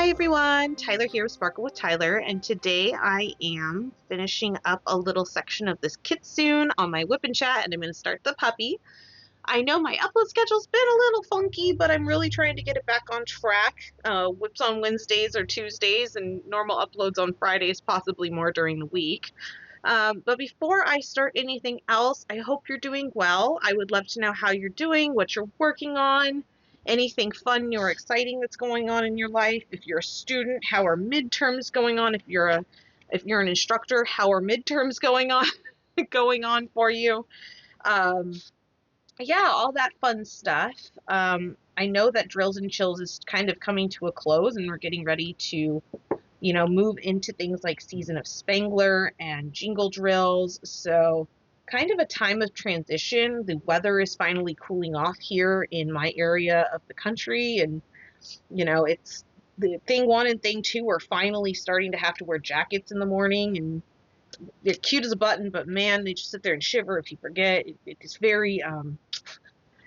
Hi everyone, Tyler here with Sparkle with Tyler, and today I am finishing up a little section of this kitsune on my WIP Chat, and I'm going to start the puppy. I know my upload schedule's been a little funky, but I'm really trying to get it back on track. WIPs on Wednesdays or Tuesdays, and normal uploads on Fridays, possibly more during the week. But before I start anything else, I hope you're doing well. I would love to know how you're doing, what you're working on, anything fun or exciting that's going on in your life. If you're a student, how are midterms going on? If you're an instructor, how are midterms going on going on for you? Yeah, all that fun stuff. I know that Drills and Chills is kind of coming to a close, and we're getting ready to move into things like Season of Spangler and Jingle Drills. So kind of a time of transition. The weather is finally cooling off here in my area of the country. And, it's the thing one and thing two are finally starting to have to wear jackets in the morning. And they're cute as a button, but man, they just sit there and shiver if you forget. It's very,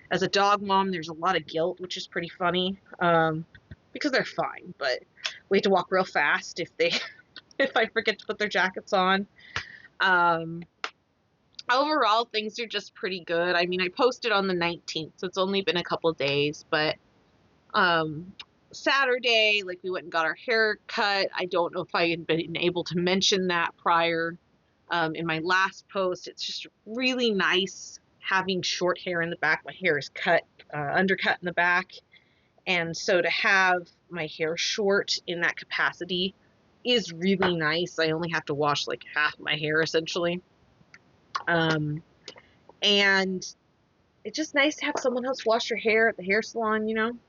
as a dog mom, there's a lot of guilt, which is pretty funny. Because they're fine, but we have to walk real fast if I forget to put their jackets on. Overall, things are just pretty good. I mean, I posted on the 19th, so it's only been a couple days, but Saturday, we went and got our hair cut. I don't know if I had been able to mention that prior in my last post. It's just really nice having short hair in the back. My hair is undercut in the back. And so to have my hair short in that capacity is really nice. I only have to wash half my hair essentially. And it's just nice to have someone else wash your hair at the hair salon,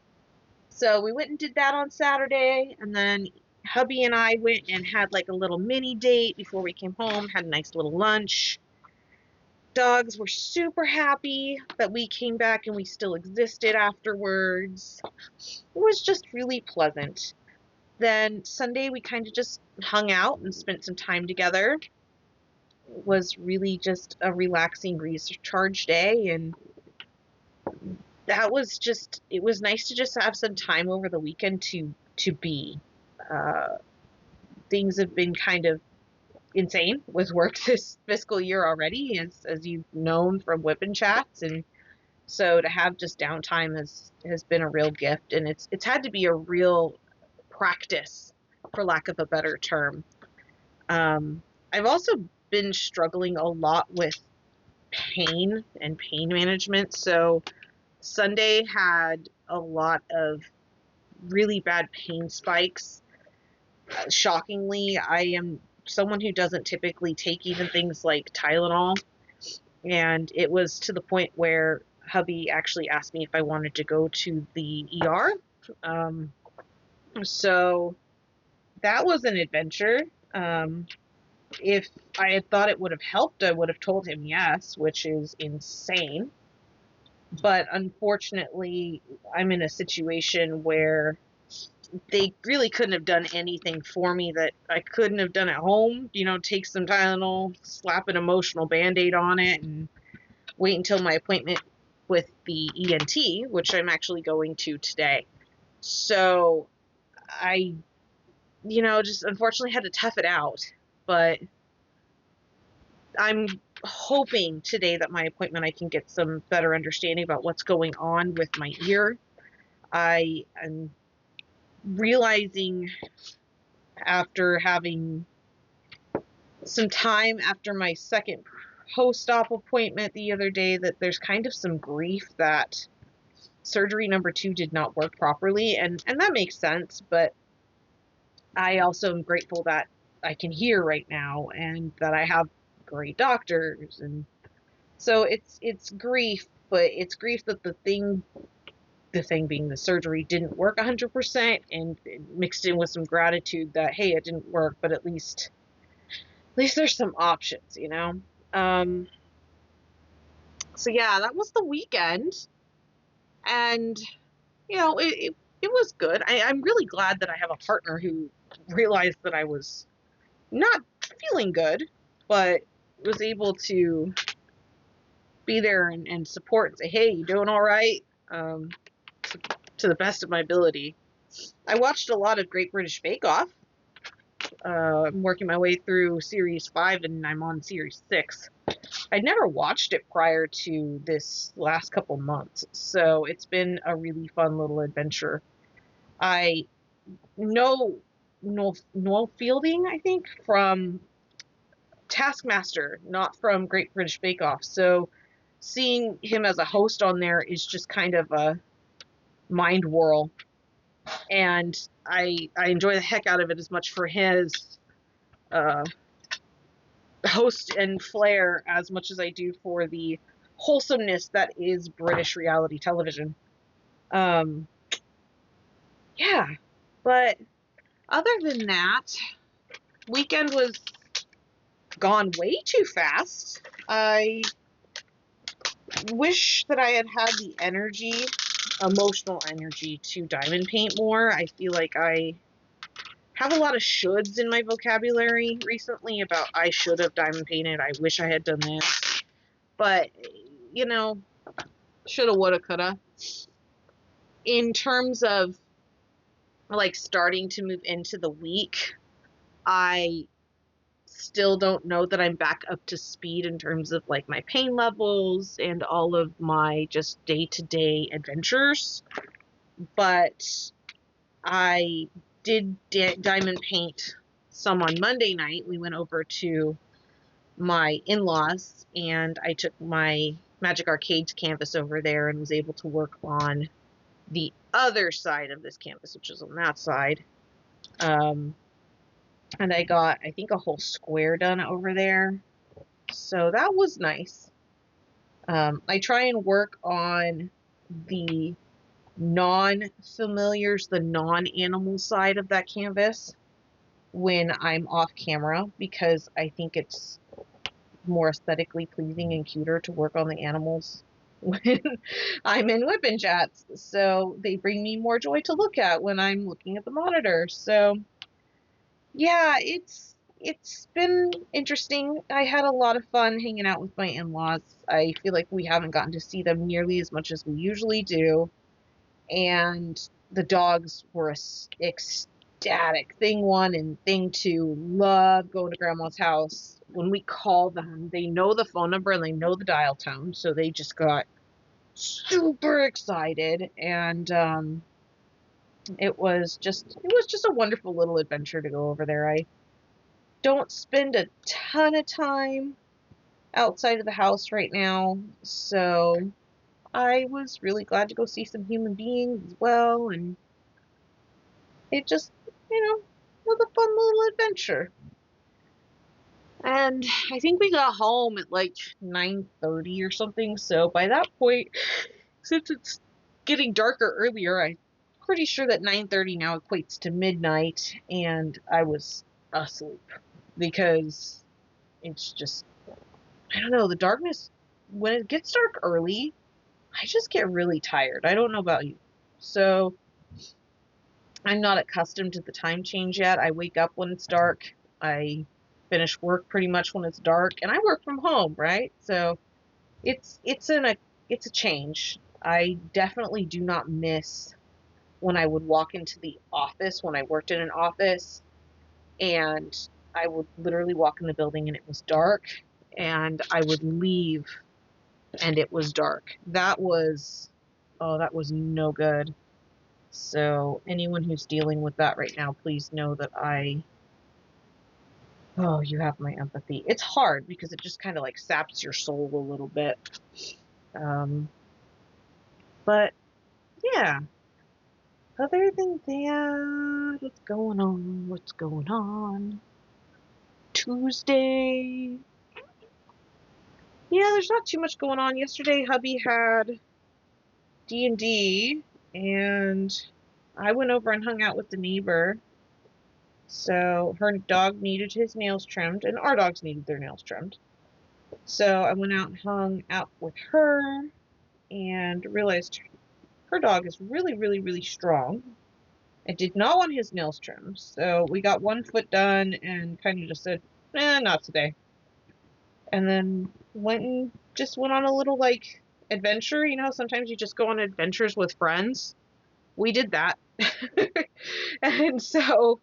So we went and did that on Saturday, and then hubby and I went and had a little mini date before we came home, had a nice little lunch. Dogs were super happy that we came back and we still existed afterwards. It was just really pleasant. Then Sunday we kind of just hung out and spent some time together. It was really just a relaxing recharge day, and that was it was nice to just have some time over the weekend to be. Things have been kind of insane with work this fiscal year already, as you've known from WIP Chats, and so to have just downtime has been a real gift, and it's had to be a real practice, for lack of a better term. I've also been struggling a lot with pain and pain management. So Sunday had a lot of really bad pain spikes. Shockingly, I am someone who doesn't typically take even things like Tylenol, and it was to the point where hubby actually asked me if I wanted to go to the ER. So that was an adventure. If I had thought it would have helped, I would have told him yes, which is insane. But unfortunately, I'm in a situation where they really couldn't have done anything for me that I couldn't have done at home. Take some Tylenol, slap an emotional Band-Aid on it, and wait until my appointment with the ENT, which I'm actually going to today. So I, just unfortunately had to tough it out. But I'm hoping today that my appointment, I can get some better understanding about what's going on with my ear. I am realizing after having some time after my second post-op appointment the other day that there's kind of some grief that surgery number 2 did not work properly, and that makes sense, but I also am grateful that I can hear right now and that I have great doctors. And so it's grief, but it's grief that the thing being the surgery didn't work 100%, and mixed in with some gratitude that, hey, it didn't work, but at least there's some options, So yeah, that was the weekend, and it was good. I'm really glad that I have a partner who realized that I was not feeling good, but was able to be there and support and say, hey, you doing all right? To the best of my ability. I watched a lot of Great British Bake Off. I'm working my way through series 5 and I'm on series 6. I'd never watched it prior to this last couple months, so it's been a really fun little adventure. I know Noel Fielding, I think, from Taskmaster, not from Great British Bake Off, so seeing him as a host on there is just kind of a mind whirl, and I enjoy the heck out of it as much for his host and flair as much as I do for the wholesomeness that is British reality television. Yeah, but other than that, weekend was gone way too fast. I wish that I had had the energy, emotional energy, to diamond paint more. I feel like I have a lot of shoulds in my vocabulary recently about I should have diamond painted, I wish I had done this. But, you know, shoulda, woulda, coulda. In terms of, like, starting to move into the week, I still don't know that I'm back up to speed in terms of, like, my pain levels and all of my just day-to-day adventures. But I did diamond paint some on Monday night. We went over to my in-laws and I took my Magic Arcades canvas over there and was able to work on the other side of this canvas, which is on that side. And I got, I think, a whole square done over there. So that was nice. I try and work on the non-familiars, the non-animal side of that canvas when I'm off camera, because I think it's more aesthetically pleasing and cuter to work on the animals when I'm in WIP chats. So they bring me more joy to look at when I'm looking at the monitor. So yeah, it's been interesting. I had a lot of fun hanging out with my in-laws. I feel like we haven't gotten to see them nearly as much as we usually do. And the dogs were ecstatic. Thing 1 and thing 2 love going to grandma's house. When we call them, they know the phone number and they know the dial tone, so they just got super excited. And it was just a wonderful little adventure to go over there. I don't spend a ton of time outside of the house right now, so I was really glad to go see some human beings as well, and it just, was a fun little adventure. And I think we got home at like 9:30 or something, so by that point, since it's getting darker earlier, I'm pretty sure that 9:30 now equates to midnight, and I was asleep because it's just, I don't know, the darkness, when it gets dark early, I just get really tired. I don't know about you. So I'm not accustomed to the time change yet. I wake up when it's dark. I finish work pretty much when it's dark, and I work from home, right? So it's a change. I definitely do not miss when I would walk into the office when I worked in an office, and I would literally walk in the building and it was dark, and I would leave and it was dark. That was no good. So anyone who's dealing with that right now, please know that you have my empathy. It's hard because it just kind of like saps your soul a little bit. But yeah, other than that, what's going on? Tuesday. Yeah, there's not too much going on. Yesterday, hubby had D&D, and I went over and hung out with the neighbor. So her dog needed his nails trimmed, and our dogs needed their nails trimmed. So I went out and hung out with her and realized her dog is really, really, really strong. I did not want his nails trimmed. So we got one foot done and kind of just said, not today. And then went on a little, like, adventure. Sometimes you just go on adventures with friends. We did that. And so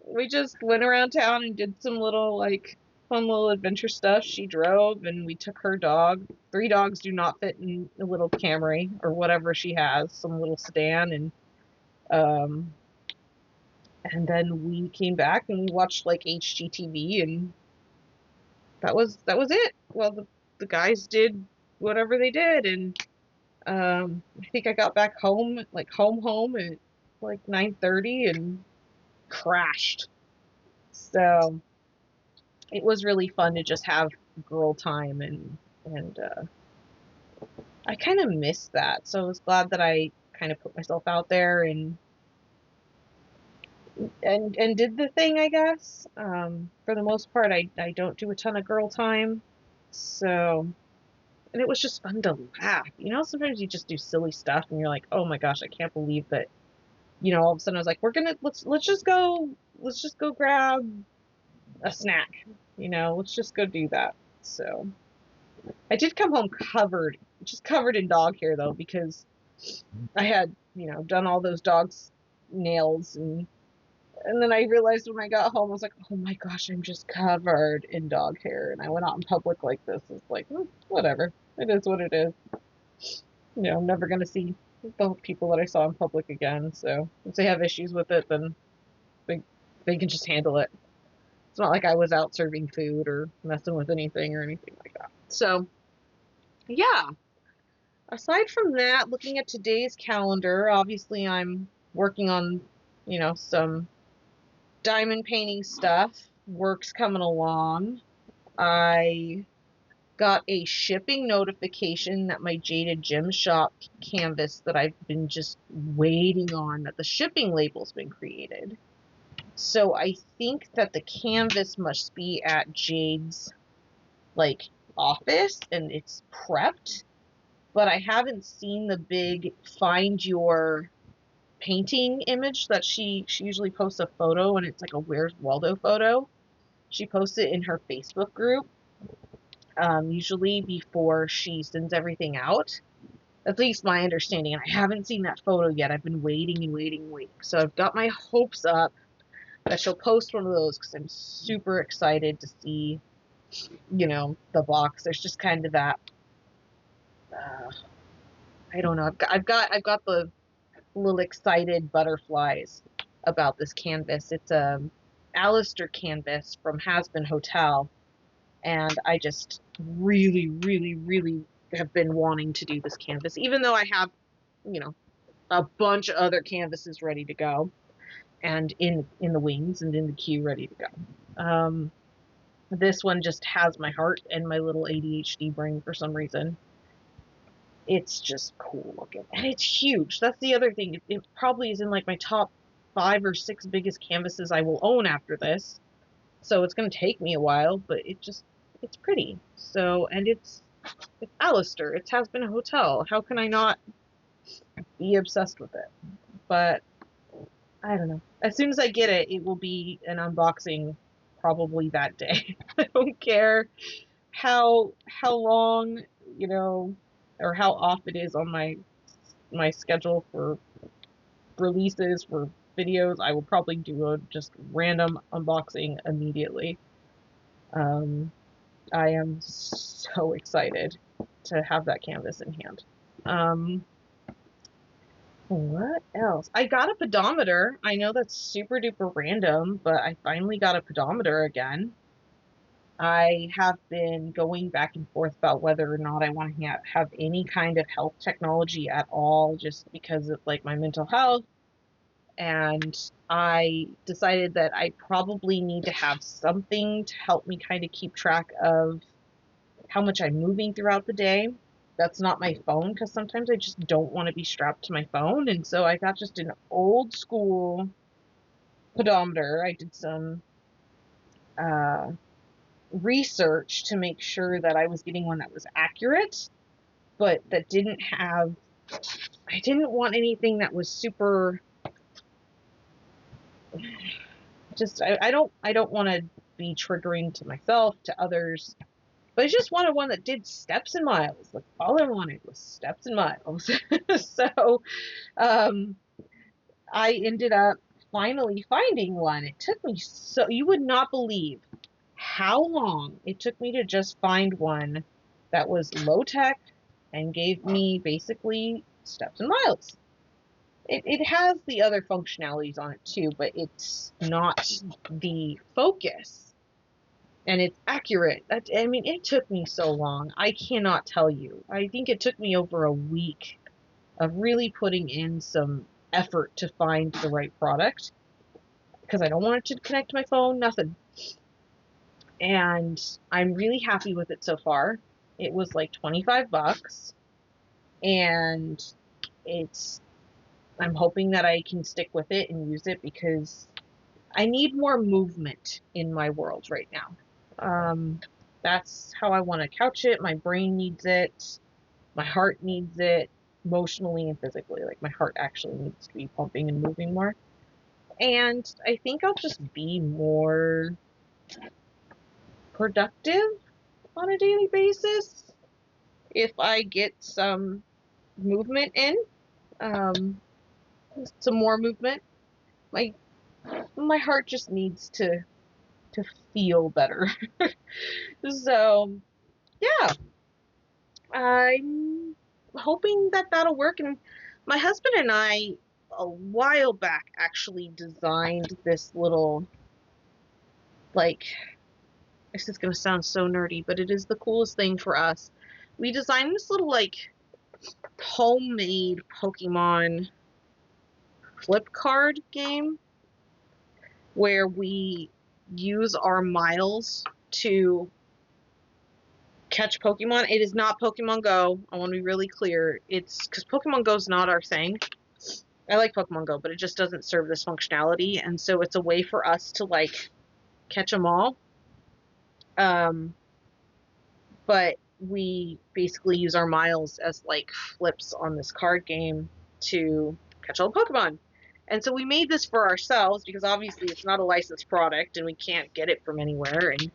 we just went around town and did some little, like, fun little adventure stuff. She drove and we took her dog. 3 dogs do not fit in a little Camry or whatever she has, some little sedan. Um, and then we came back and we watched like HGTV, and that was it. Well, the guys did whatever they did, and I think I got back home, like home at like 9:30 and crashed. So it was really fun to just have girl time, and I kind of missed that. So I was glad that I kind of put myself out there and did the thing, I guess. For the most part, I don't do a ton of girl time. So, and it was just fun to laugh. You know, sometimes you just do silly stuff and you're like, "Oh my gosh, I can't believe that." You know, all of a sudden I was like, let's just go grab a snack. You know, let's just go do that." So, I did come home just covered in dog hair though, because I had, done all those dogs' nails, and then I realized when I got home, I was like, oh my gosh, I'm just covered in dog hair. And I went out in public like this. It's like, whatever. It is what it is. I'm never going to see the people that I saw in public again. So if they have issues with it, then they, they can just handle it. It's not like I was out serving food or messing with anything or anything like that. So, yeah. Aside from that, looking at today's calendar, obviously I'm working on, some diamond painting stuff. Work's coming along. I got a shipping notification that my Jaded Gem Shop canvas that I've been just waiting on, that the shipping label's been created. So I think that the canvas must be at Jade's, like, office and it's prepped, but I haven't seen the big find your painting image that she usually posts a photo, and it's like a Where's Waldo photo. She posts it in her Facebook group, usually before she sends everything out. At least my understanding. And I haven't seen that photo yet. I've been waiting and waiting and waiting. So I've got my hopes up that she'll post one of those, because I'm super excited to see, the box. There's just kind of that, I don't know. I've got the little excited butterflies about this canvas. It's a Alistair canvas from Has Been Hotel, and I just really, really, really have been wanting to do this canvas, even though I have, a bunch of other canvases ready to go, and in the wings and in the queue ready to go. This one just has my heart and my little ADHD brain for some reason. It's just cool looking, and it's huge. That's the other thing. It probably is in like my top 5 or 6 biggest canvases I will own after this. So it's going to take me a while, but it's pretty. So, and it's Alistair. It has been a hotel. How can I not be obsessed with it? But I don't know. As soon as I get it, it will be an unboxing probably that day. I don't care how long, or how off it is on my schedule for releases for videos. I will probably do a just random unboxing immediately. I am so excited to have that canvas in hand. What else? I got a pedometer. I know that's super duper random, but I finally got a pedometer again. I have been going back and forth about whether or not I want to have any kind of health technology at all, just because of like my mental health. And I decided that I probably need to have something to help me kind of keep track of how much I'm moving throughout the day. That's not my phone, because sometimes I just don't want to be strapped to my phone. And so I got just an old school pedometer. I did some research to make sure that I was getting one that was accurate, but that didn't have, I didn't want anything that was super, just, I don't want to be triggering to myself, to others, but I just wanted one that did steps and miles. Like, all I wanted was steps and miles. So, I ended up finally finding one. It took me so, you would not believe how long it took me to just find one that was low tech and gave me basically steps and miles. It has the other functionalities on it too, but it's not the focus. And it's accurate. I mean, it took me so long. I cannot tell you. I think it took me over a week of really putting in some effort to find the right product because I don't want it to connect to my phone, nothing. And I'm really happy with it so far. It was like 25 bucks, and I'm hoping that I can stick with it and use it because I need more movement in my world right now. That's how I want to couch it. My brain needs it. My heart needs it emotionally and physically. Like, my heart actually needs to be pumping and moving more. And I think I'll just be more productive on a daily basis if I get some movement in, some more movement. My heart just needs to feel better. So yeah, I'm hoping that that'll work. And my husband and I, a while back, actually designed this little, like, this is gonna sound so nerdy, but it is the coolest thing for us. We designed this little, like, homemade Pokemon flip card game where we use our miles to catch Pokemon. It is not Pokemon Go. I want to be really clear. It's because Pokemon Go is not our thing. I like Pokemon Go, but it just doesn't serve this functionality, and so it's a way for us to, like, catch them all. But we basically use our miles as, like, flips on this card game to catch all the Pokemon. And so we made this for ourselves because obviously it's not a licensed product and we can't get it from anywhere. And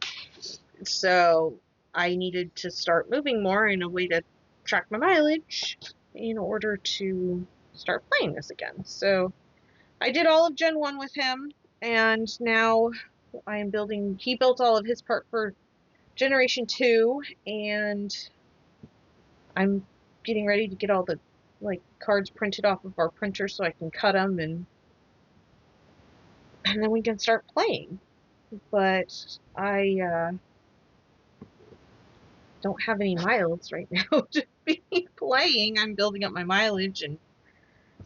so I needed to start moving more in a way to track my mileage in order to start playing this again. So I did all of Gen 1 with him, and now I am building, he built all of his part for Generation 2, and I'm getting ready to get all the, like, cards printed off of our printer so I can cut them, and then we can start playing. But I don't have any miles right now to be playing. I'm building up my mileage, and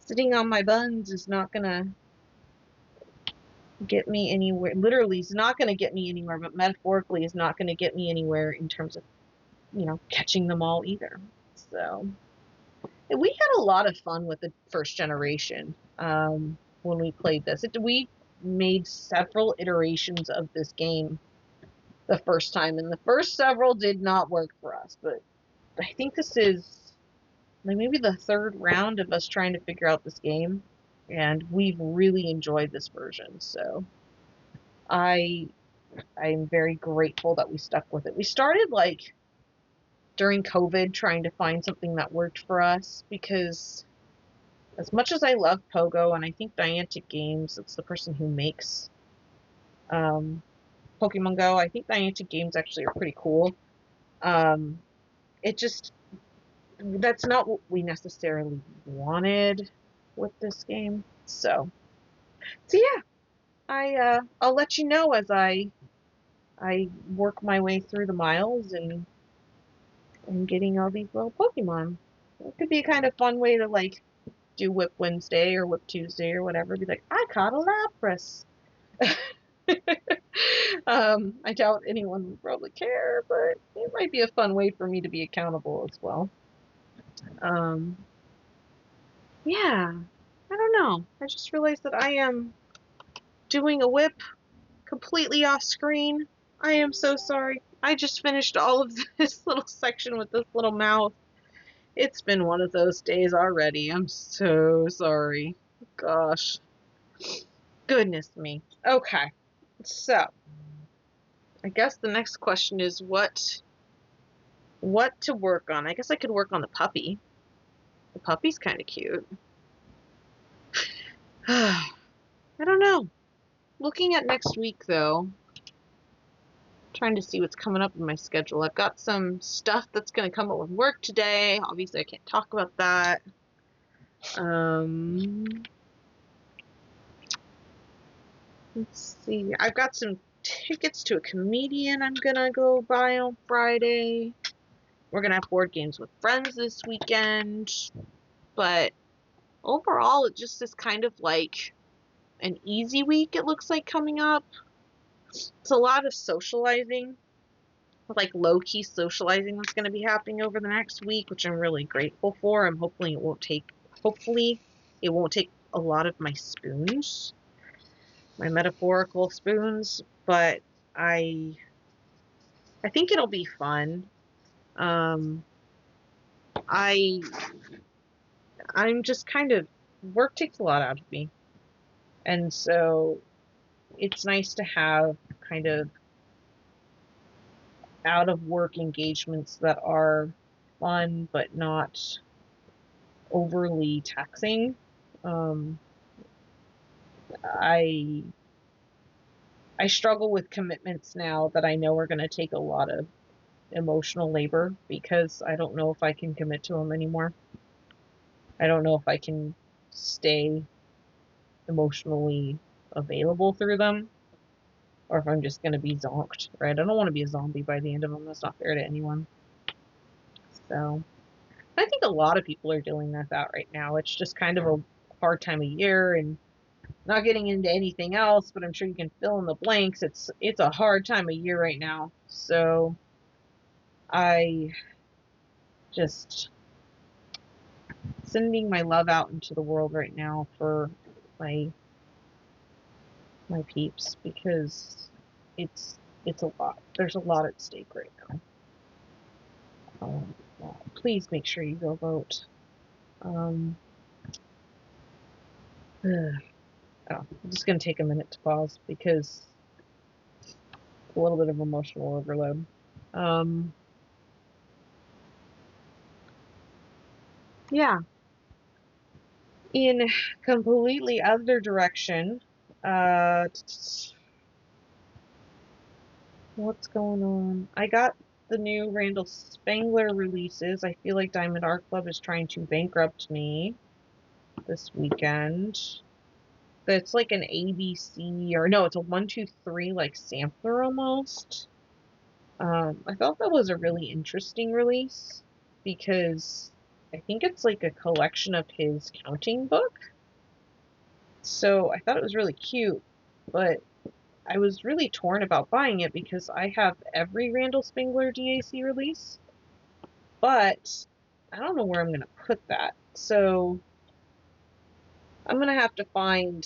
sitting on my buns is not gonna get me anywhere. Literally is not gonna get me anywhere, but metaphorically is not gonna get me anywhere in terms of, catching them all either. So we had a lot of fun with the first generation when we played this. We made several iterations of this game the first time, and the first several did not work for us, but I think this is like maybe the third round of us trying to figure out this game, and we've really enjoyed this version. So I'm very grateful that we stuck with it. We started, like, during COVID trying to find something that worked for us because as much as I love Pogo, and I think Niantic Games, it's the person who makes Pokemon Go, I think Niantic Games actually are pretty cool. It just, that's not what we necessarily wanted with this game. So yeah, I'll let you know as I work my way through the miles and getting all these little Pokemon. It could be a kind of fun way to, like, do WIP Wednesday or WIP Tuesday or whatever. Be like, I caught a Lapras. I doubt anyone would probably care, but it might be a fun way for me to be accountable as well. Yeah, I don't know. I just realized that I am doing a WIP completely off screen. I am so sorry. I just finished all of this little section with this little mouth. It's been one of those days already. I'm so sorry. Gosh. Goodness me. Okay. So, I guess the next question is what to work on. I guess I could work on the puppy. The puppy's kind of cute. I don't know. Looking at next week, though, trying to see what's coming up in my schedule. I've got some stuff that's going to come up with work today. Obviously, I can't talk about that. Let's see. I've got some tickets to a comedian I'm going to go buy on Friday. We're going to have board games with friends this weekend. But overall, it just is kind of like an easy week, it looks like, coming up. It's a lot of socializing, like low-key socializing that's going to be happening over the next week, which I'm really grateful for. Hopefully it won't take a lot of my spoons, my metaphorical spoons, but I think it'll be fun. I I'm just kind of, work takes a lot out of me, and so it's nice to have kind of out of work engagements that are fun but not overly taxing. I struggle with commitments now that I know are going to take a lot of emotional labor because I don't know if I can commit to them anymore. I don't know if I can stay emotionally available through them, or if I'm just going to be zonked, right? I don't want to be a zombie by the end of them. That's not fair to anyone. So I think a lot of people are dealing with that right now. It's just kind of a hard time of year, and not getting into anything else, but I'm sure you can fill in the blanks. It's a hard time of year right now. So I just sending my love out into the world right now for my peeps, because it's a lot. There's a lot at stake right now. Please make sure you go vote. I'm just going to take a minute to pause because a little bit of emotional overload. Yeah. In completely other direction, what's going on? I got the new Randall Spangler releases. I feel like DiamondArtclub is trying to bankrupt me this weekend. It's like an ABC, or no, it's a 1, 2, 3 like sampler almost. I thought that was a really interesting release because I think it's like a collection of his counting book. So I thought it was really cute, but I was really torn about buying it because I have every Randall Spangler DAC release, but I don't know where I'm going to put that. So I'm going to have to find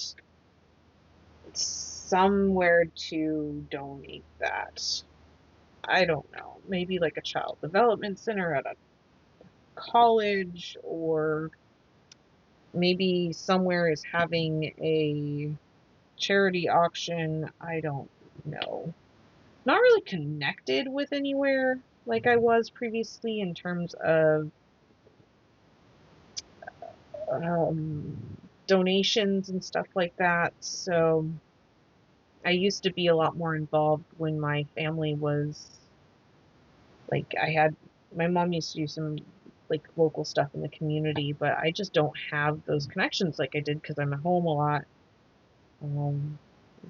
somewhere to donate that. I don't know. Maybe like a child development center at a college, or maybe somewhere is having a charity auction. I don't know. Not really connected with anywhere like I was previously in terms of donations and stuff like that. So I used to be a lot more involved when my family was like, my mom used to do some like local stuff in the community, but I just don't have those connections like I did because I'm at home a lot.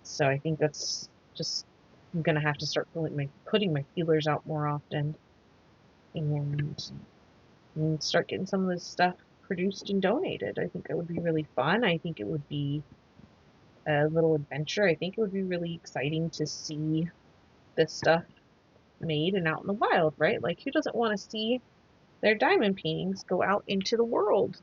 So I think that's just, I'm gonna have to start putting my feelers out more often, and start getting some of this stuff produced and donated. I think it would be really fun. I think it would be a little adventure. I think it would be really exciting to see this stuff made and out in the wild, right? Like, who doesn't want to see their diamond paintings go out into the world?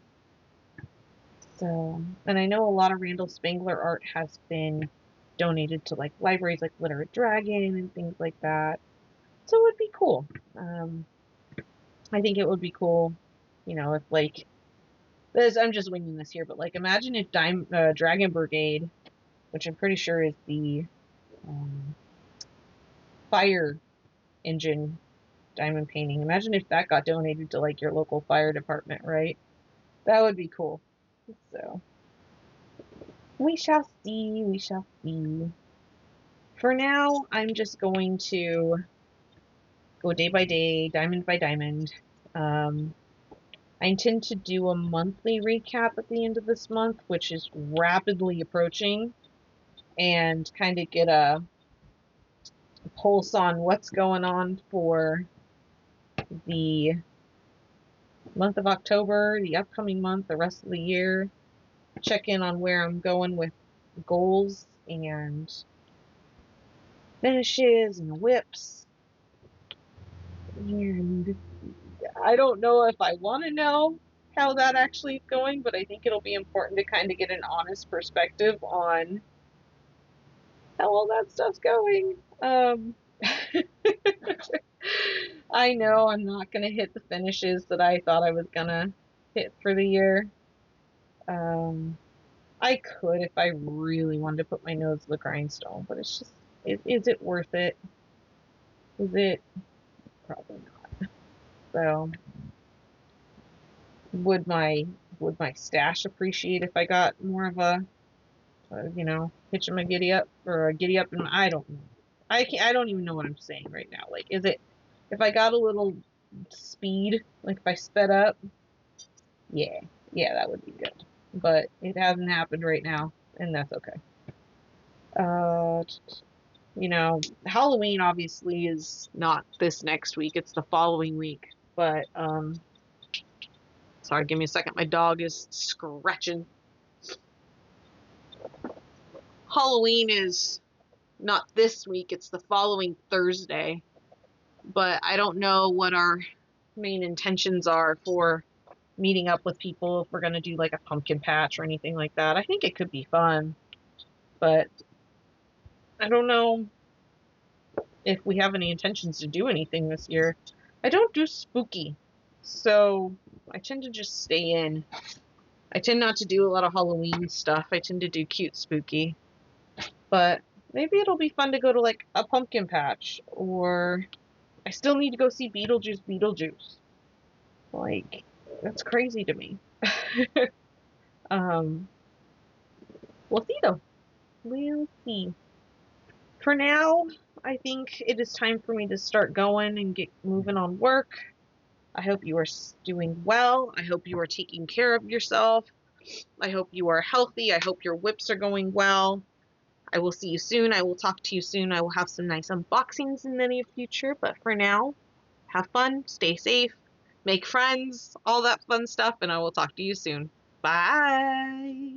So, and I know a lot of Randall Spangler art has been donated to like libraries like Literate Dragon and things like that. So it would be cool. I think it would be cool, if like this, I'm just winging this here, but like imagine if Dragon Brigade, which I'm pretty sure is the fire engine diamond painting, imagine if that got donated to like your local fire department, right? That would be cool. So We shall see, we shall see. For now, I'm just going to go day by day, diamond by diamond. I intend to do a monthly recap at the end of this month, which is rapidly approaching, and kind of get a pulse on what's going on for the month of October, the upcoming month, the rest of the year. Check in on where I'm going with goals and finishes and whips. And I don't know if I want to know how that actually is going, but I think it'll be important to kind of get an honest perspective on how all that stuff's going. I know I'm not going to hit the finishes that I thought I was going to hit for the year. I could if I really wanted to put my nose to the grindstone, but it's just, is it worth it? Is it? Probably not. So, would my stash appreciate if I got more of a hitch in my giddy up, or a giddy up in my, I don't know. I don't even know what I'm saying right now. Like, is it, if I got a little speed, like if I sped up, yeah, that would be good. But it hasn't happened right now, and that's okay. Halloween obviously is not this next week, it's the following week. But sorry, give me a second. My dog is scratching. Halloween is not this week, it's the following Thursday. But I don't know what our main intentions are for meeting up with people, if we're going to do like a pumpkin patch or anything like that. I think it could be fun, but I don't know if we have any intentions to do anything this year. I don't do spooky, so I tend to just stay in. I tend not to do a lot of Halloween stuff. I tend to do cute spooky. But maybe it'll be fun to go to like a pumpkin patch, or I still need to go see Beetlejuice. Like, that's crazy to me. We'll see though. We'll see. For now, I think it is time for me to start going and get moving on work. I hope you are doing well. I hope you are taking care of yourself. I hope you are healthy. I hope your whips are going well. I will see you soon. I will talk to you soon. I will have some nice unboxings in the near future. But for now, have fun, stay safe, make friends, all that fun stuff, and I will talk to you soon. Bye.